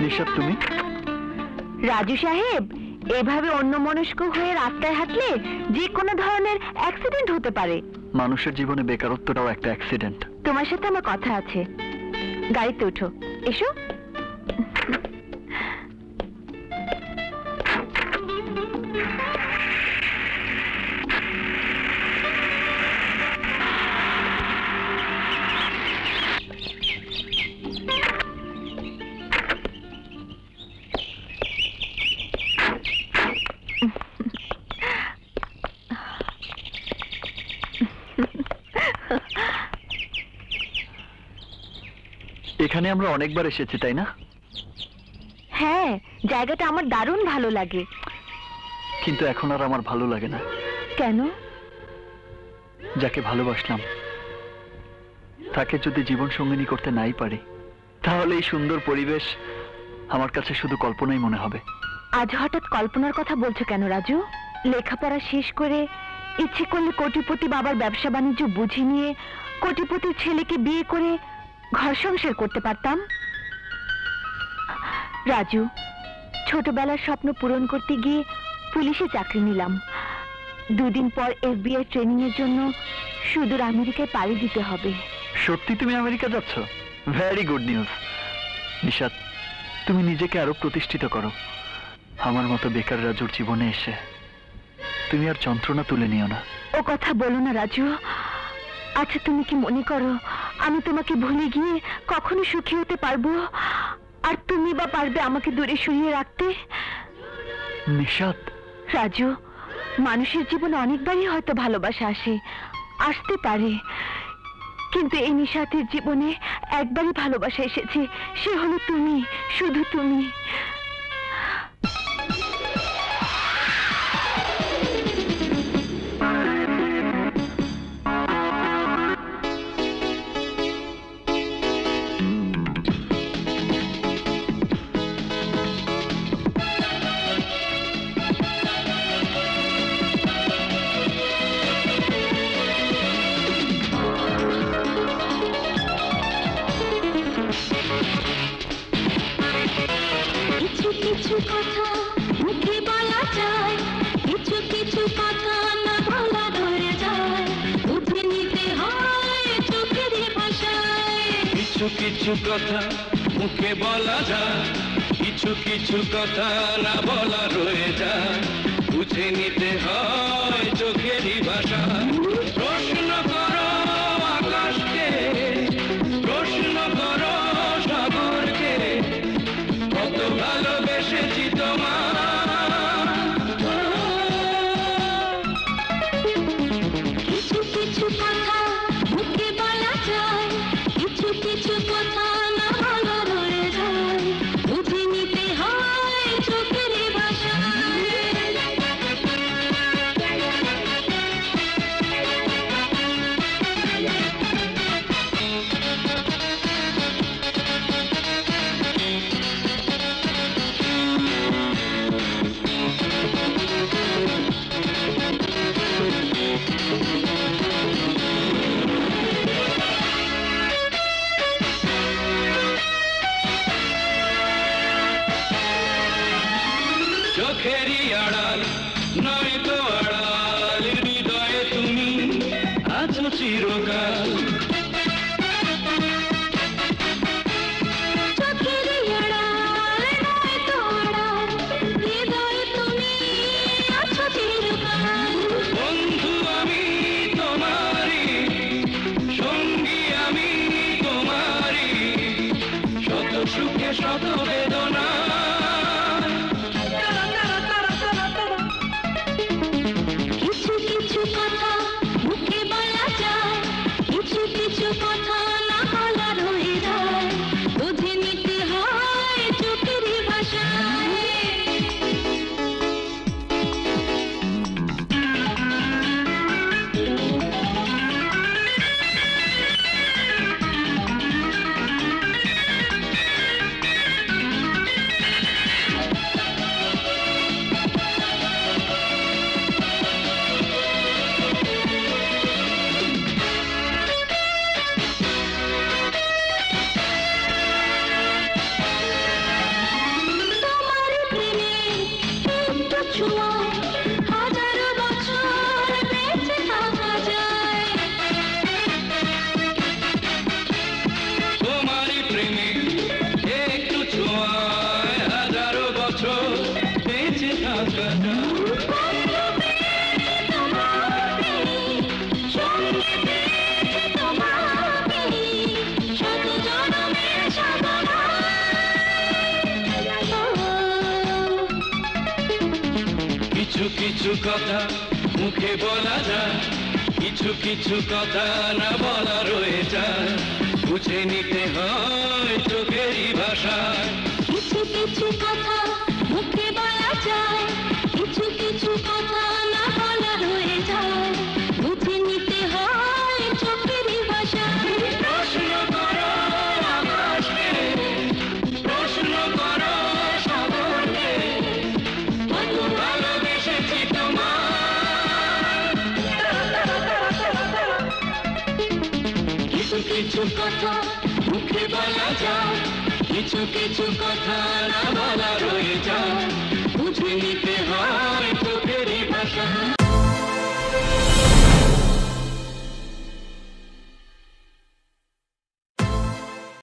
নিশাত, তুমি? রাজু সাহেব, এভাবে অন্যমনস্ক হয়ে রাস্তায় হাঁটলে যে কোনো ধরনের অ্যাক্সিডেন্ট হতে পারে। মানুষের জীবনে বেকারত্বটাও একটা অ্যাক্সিডেন্ট। তোমার সাথে আমার কথা আছে, গাড়িতে ওঠো, এসো। এখানে আমরা অনেকবার এসেছি, তাই না? হ্যাঁ, জায়গাটা আমার দারুণ ভালো লাগে। কিন্তু এখন আর আমার ভালো লাগে না। কেন? যাকে ভালোবাসলাম তাকে যদি জীবন সঙ্গিনী করতে নাই পারি, তাহলে এই সুন্দর পরিবেশ আমার কাছে শুধু কল্পনাই মনে হবে। আজ হঠাৎ কল্পনার কথা বলছো কেন রাজু? লেখাপড়া শেষ করে ইচ্ছে করলে কোটিপতি বাবার ব্যবসা বাণিজ্য বুঝে নিয়ে কোটিপতির ছেলেকে বিয়ে করে ঘর সংসার করতে পারতাম। রাজু, ছোটবেলার স্বপ্ন পূরণ করতে গিয়ে পুলিশে চাকরি নিলাম। দুদিন পর FBI ট্রেনিং এর জন্য সুদূর আমেরিকায় পাড়ি দিতে হবে। সত্যি তুমি আমেরিকা যাচ্ছ? Very good news. নিশাত, তুমি নিজেকে আরো প্রতিষ্ঠিত করো। আমার মতো বেকার রাজুর জীবনে এসে তুমি আর যন্ত্রণা তুলে নিও না। ও কথা বলো না রাজু। আচ্ছা, তুমি কি মনে করো আমি তোমাকে ভুলে গিয়ে কখনো সুখী হতে পারবো? আর তুমি বা পারবে আমাকে দূরে সরিয়ে রাখতে? নিশাত। রাজু, মানুষের জীবনে অনেকবারই হয়তো ভালোবাসা আসতে পারে, কিন্তু এই নিশাতের জীবনে একবারই ভালোবাসা এসেছে, সে হলো তুমি, শুধু তুমি। কিছু কথা মুখে বলা যায়, কিছু কিছু কথা না বলা রয়ে যায়, বুঝে নিতে হয় চোখেরই ভাষা। প্রশ্ন করো আকাশকে, প্রশ্ন করো সাগরকে, কত ভালোবেসেছি তোমার। কিছু কিছু কথা মুখে বলা যায়, কিছু কিছু কথা না বলা রয়ে যায়, বুঝে নিতে হয় চোখের ভাষায়। চোখেরই আড়াল নয় তো আড়াল, হৃদয়ে তুমি আছো চিরকাল। চোখেরই আড়াল নয় তো আড়াল, হৃদয়ে তুমি আছো চিরকাল। বন্ধু আমি তোমারই, সঙ্গী আমি তোমারই, শত সুখে শত বেদনা। কিছু কিছু কথা মুখে বলা যায়, কিছু কিছু কথা না বলা রয়ে যায়, বুঝে নিতে হয় চোখেরই ভাষায়। ছোঁয়ায় হাজারো বছর বেঁচে থাকা যায়। তোমারই প্রেমে একটু ছোঁয়ায় হাজারো বছর বেঁচে থাকা যায়। কিছু কিছু কথা মুখে বলা যায়, কিছু কিছু কথা না বলা রয়ে যায়, বুঝে নিতে হয় চোখেরই ভাষায়। কিছু কিছু কথা মুখে বলা যায়, কিছু কিছু কথা না বলা রয়ে যায়, বুঝে নিতে হয় চোখেরই ভাষায়। প্রশ্ন করো আকাশকে, প্রশ্ন করো সাগরকে, কত ভালোবেসেছি তোমায়। কিছু কিছু কথা মুখে বলা যায়, কিছু কিছু কথা না বলা রয়ে যায়,